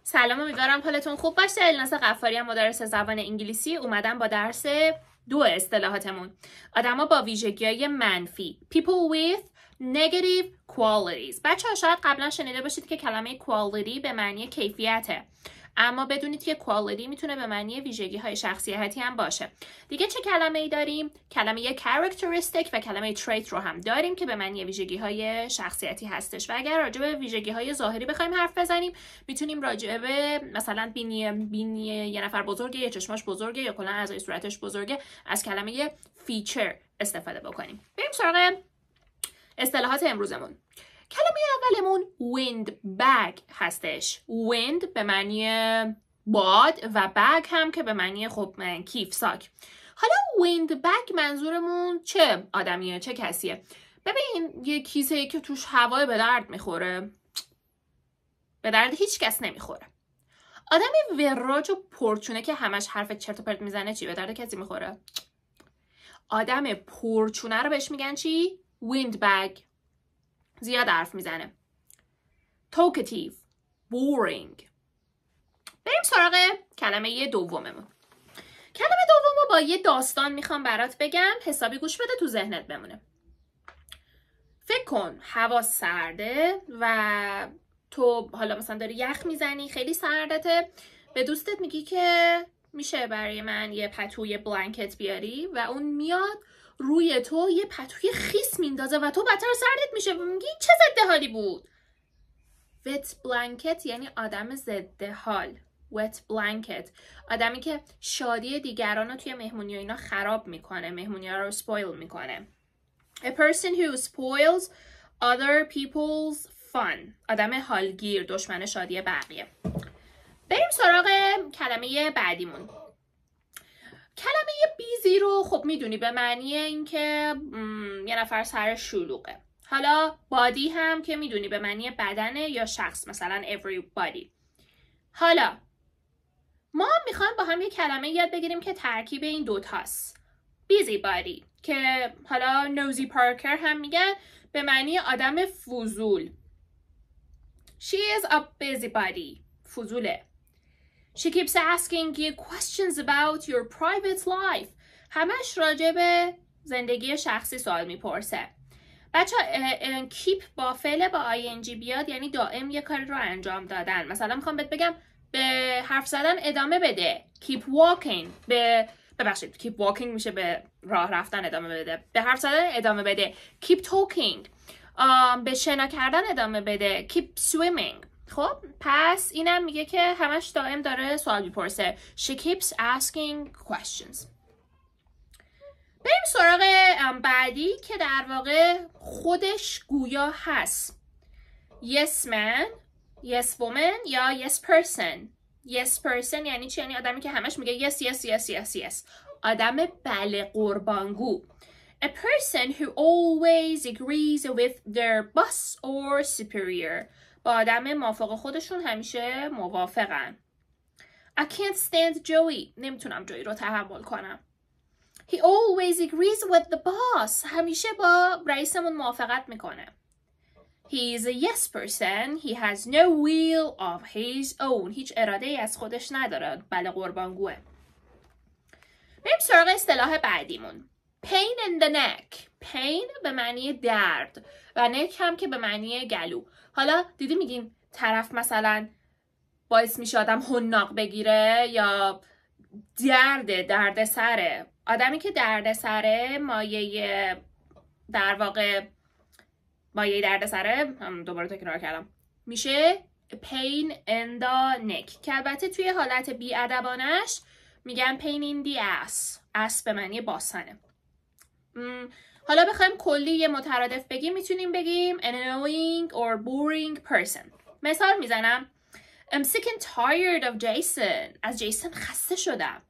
سلام، امیدوارم حالتون خوب باشه. الناس غفاری هم مدرس زبان انگلیسی اومدم با درس 2 اصطلاحاتمون. آدما با ویژگی‌های منفی. People with negative qualities. بچه‌ها شاید قبلا شنیده باشید که کلمه quality به معنی کیفیته. اما بدونید که quality میتونه به معنی ویژگی‌های شخصیتی هم باشه. دیگه چه کلمه‌ای داریم؟ کلمه characteristic و کلمه trait رو هم داریم که به معنی ویژگی‌های شخصیتی هستش. و اگر راجع به ویژگی‌های ظاهری بخوایم حرف بزنیم، میتونیم راجع به مثلا بینی یه نفر بزرگه، یا چشماش بزرگه، یا کلا اعضای صورتش بزرگه، از کلمه feature استفاده بکنیم. بریم سراغ اصطلاحات امروزمون. کلمه اولمون windbag هستش. wind به معنی باد و bag هم که به معنی کیف ساک. حالا windbag منظورمون چه آدمیه، چه کسیه؟ ببین، یه کیسه که توش هوا به درد میخوره؟ به درد هیچ کس نمیخوره. آدم وراج و پرچونه که همش حرف چرت و پرت میزنه چی؟ به درد کسی میخوره؟ آدم پرچونه رو بهش میگن چی؟ windbag. زیاد حرف میزنه. talkative، boring. بریم سراغ کلمه دوممون. کلمه دومو با یه داستان میخوام برات بگم، حسابی گوش بده تو ذهنت بمونه. فکر کن هوا سرده و تو حالا مثلا داری یخ میزنی، خیلی سردته، به دوستت میگی که میشه برای من یه پتوی بلانکت بیاری و اون میاد روی تو یه پتوی خیس میندازه و تو بدتر سردت میشه و میگی چه ضد حالی بود. wet blanket یعنی آدم ضد حال. wet blanket آدمی که شادی دیگران رو توی مهمونی و اینا خراب میکنه، مهمونی ها رو spoil میکنه. a person who spoils other people's fun. آدم حالگیر، دشمن شادی بقیه. بریم سراغ کلمه بعدیمون. کلمه بیزی رو خب میدونی به معنی اینکه یه نفر سر شلوغه. حالا بادی هم که میدونی به معنی بدنه یا شخص، مثلا everybody. حالا ما میخوایم با هم یه کلمه یاد بگیریم که ترکیب این دوتاست. busybody که حالا نوزی پارکر هم میگن به معنی آدم فضول. she is a busybody. فضوله. She keeps asking you questions about your private life. همش راجع به زندگی شخصی سوال میپرسه. بچه keep با فعل با ing بیاد یعنی دائم یه کاری رو انجام دادن. مثلا میخوام بهت بگم به حرف زدن ادامه بده. keep walking. ببخشید keep walking میشه به راه رفتن ادامه بده. به حرف زدن ادامه بده. keep talking. به شنا کردن ادامه بده. keep swimming. خب پس اینم میگه که همش دائم داره سوال میپرسه. She keeps asking questions. بریم سراغ بعدی که در واقع خودش گویا هست. Yes man، yes woman یا yes person. Yes person یعنی چی؟ یعنی آدمی که همش میگه yes yes yes yes yes. آدم بله قربانگو. A person who always agrees with their boss or superior. با آدم موافق خودشون همیشه موافقن. I can't stand Joey. نمیتونم جوی رو تحمل کنم. He always agrees with the boss. همیشه با رئیسمون موافقت میکنه. He is a yes person. He has no will of his own. هیچ اراده ای از خودش نداره. بله قربانگوه. بریم سراغ اصطلاح بعدیمون. Pain in the neck. Pain به معنی درد و neck هم که به معنی گلو. حالا دیدی میگیم طرف مثلا باعث میشه آدم حناق بگیره یا درد سره. آدمی که درد سره مایه در واقع مایه درد سره، دوباره تکرار کردم، میشه pain in the neck که البته توی حالت بی‌ادبانش میگن pain in the ass. ass به معنی باسنه. حالا بخوایم کلی یه مترادف بگیم میتونیم بگیم an annoying or boring person. مثال میزنم I'm sick and tired of Jason. از جیسون خسته شدم.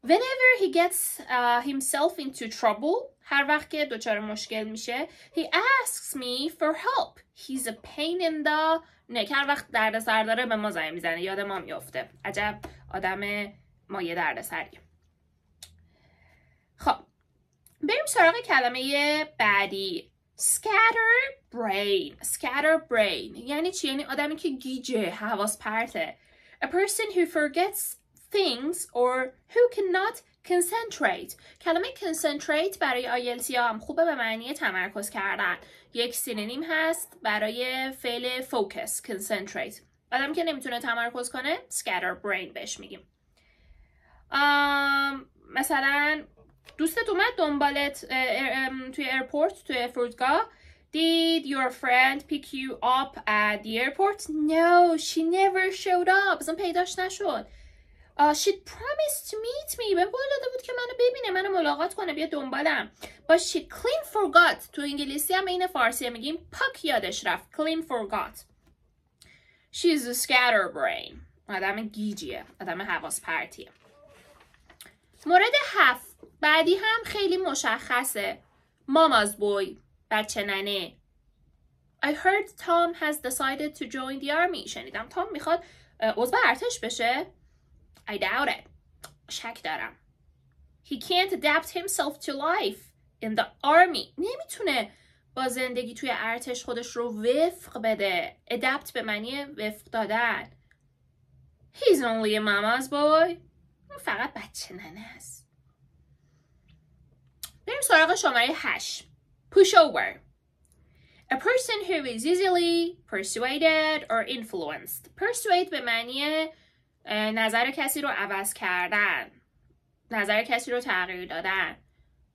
Whenever he gets himself into trouble. هر وقت که دچار مشکل میشه he asks me for help. He's a pain in the neck. هر وقت درد سر داره به ما زنگ میزنه، یاد ما میفته. عجب آدم مایه درد سریه. خب بریم سراغ کلمه بعدی. scatterbrain یعنی چی؟ یعنی آدمی که گیجه، حواس پرته. A person who forgets things or who cannot concentrate. کلمه concentrate برای IELTS هم خوبه به معنی تمرکز کردن. یک سینونیم هست برای فعل focus concentrate. آدمی که نمیتونه تمرکز کنه scatterbrain بهش میگیم. مثلا دوستت اومد دنبالت توی ایرپورت، توی فرودگاه. Did your friend pick you up at the airport? No, she never showed up. اصلا پیداش نشد. She'd promised to meet me. به قول داده بود که منو ببینه، منو ملاقات کنه، بیا دنبالم. But she clean forgot. تو انگلیسی هم این فارسی میگیم پاک یادش رفت. Clean forgot. She's a scatterbrain. آدم گیجیه، آدم حواس پرتیه. مورد 7 بعدی هم خیلی مشخصه. Mama's boy. بچه ننه. I heard Tom has decided to join the army. شنیدم تام میخواد عضو ارتش بشه. I doubt it. شک دارم. He can't adapt himself to life in the army. نمیتونه با زندگی توی ارتش خودش رو وفق بده. Adapt به معنی وفق دادن. He's only a mama's boy. فقط بچه ننه است. بریم سراغ شماره 8. Pushover. A person who is easily persuaded or influenced. Persuade به معنی نظر کسی رو عوض کردن، نظر کسی رو تغییر دادن،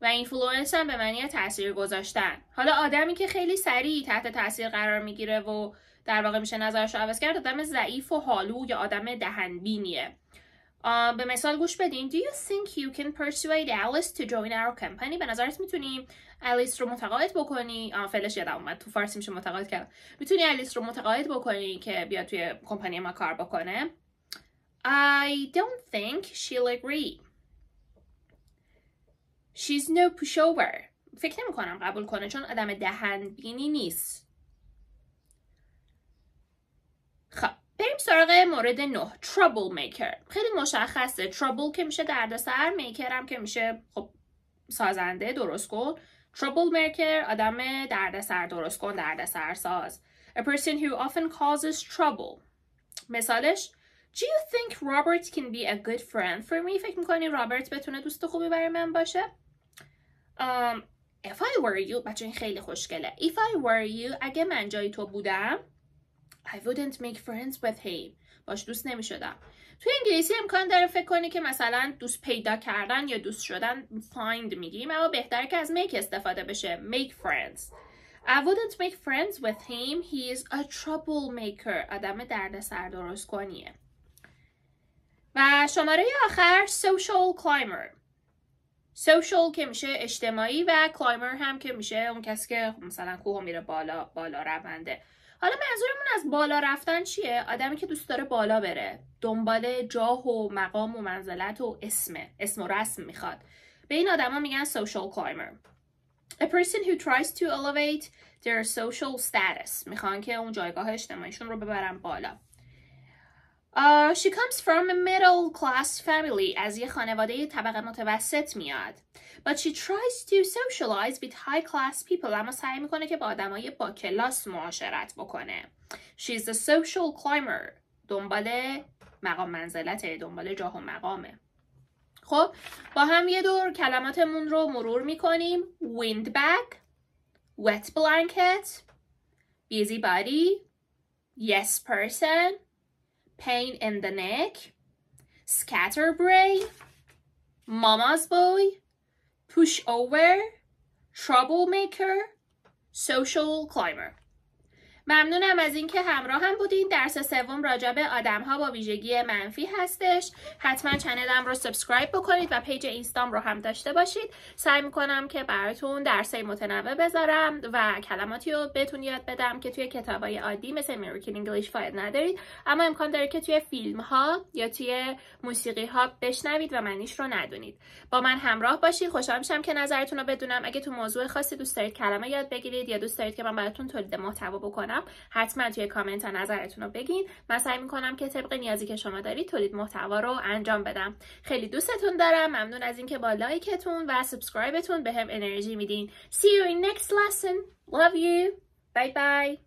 و اینفلوئنس هم به معنی تاثیر گذاشتن. حالا آدمی که خیلی سریع تحت تاثیر قرار میگیره و در واقع میشه نظرش رو عوض کرد، آدم ضعیف و حالو یا آدم دهنبینیه. به مثال گوش بدین. Do you think you can persuade Alice to join our company? به نظرت میتونیم الیس رو متقاعد بکنی؟ فعلش یادم اومد تو فارسی میشه متقاعد کرد. میتونی الیس رو متقاعد بکنی که بیاد توی کمپانی ما کار بکنه؟ I don't think she'll agree. She's no pushover. فکر نمی کنم قبول کنه چون آدم دهنبینی نیست. خب بریم سراغ مورد 9. Troublemaker. خیلی مشخصه. Trouble که میشه دردسر، maker هم که میشه خب سازنده، درست کن. Troublemaker آدم دردسر، درست کن، دردسر ساز. A person who often causes trouble. مثالش Do you think Robert can be a good friend for me? فکر میکنی رابرت بتونه دوست خوبی برای من باشه؟ If I were you. بچه این خیلی خوشگله. If I were you. اگه من جای تو بودم I wouldn't make friends with him. باش دوست نمی شدم. توی انگلیسی امکان داره فکر کنی که مثلا دوست پیدا کردن یا دوست شدن find میگیم، اما بهتره که از make استفاده بشه. Make friends. I wouldn't make friends with him. He is a troublemaker. آدم دردسر درست کنیه. و شماره آخر social climber. social که میشه اجتماعی و climber هم که میشه اون کسی که مثلا کوه میره بالا رونده. حالا منظورمون از بالا رفتن چیه؟ آدمی که دوست داره بالا بره، دنبال جاه و مقام و منزلت و اسم و رسم میخواد. به این آدما میگن social climber. A person who tries to elevate their social status. میخوان که اون جایگاه اجتماعیشون رو ببرن بالا. She comes from a middle class family. از یه خانواده طبقه متوسط میاد. But she tries to socialize with high class people. اما سعی میکنه که با آدمای با کلاس معاشرت بکنه. She's a social climber. دنبال مقام منزلته، دنبال جاه و مقامه. خب با هم یه دور کلماتمون رو مرور میکنیم. Windbag, wet blanket, busybody, yes person, pain in the neck, scatterbrain, mama's boy, pushover, troublemaker, social climber. ممنونم از اینکه همراه هم بودین. درس سوم راجع به آدم‌ها با ویژگی منفی هستش. حتما چنلم رو سابسکرایب بکنید و پیج اینستام رو هم داشته باشید. سعی میکنم که براتون درسای متنوع بذارم و کلماتی رو بهتون یاد بدم که توی کتابای عادی مثل American English فاید ندارید، اما امکان داره که توی فیلم ها یا توی موسیقی ها بشنوید و معنیش رو ندونید. با من همراه باشید. خوشحال میشم که نظرتون رو بدونم. اگه تو موضوع خاصی دوست دارید کلمه یاد بگیرید یا دوست دارید که من براتون تولید محتوا بکنم، میذارم حتما توی کامنت ها نظرتون رو بگین. من سعی میکنم که طبق نیازی که شما دارید تولید محتوا رو انجام بدم. خیلی دوستتون دارم. ممنون از اینکه با لایکتون و سابسکرایبتون بهم انرژی میدین. See you in next lesson. Love you. Bye bye.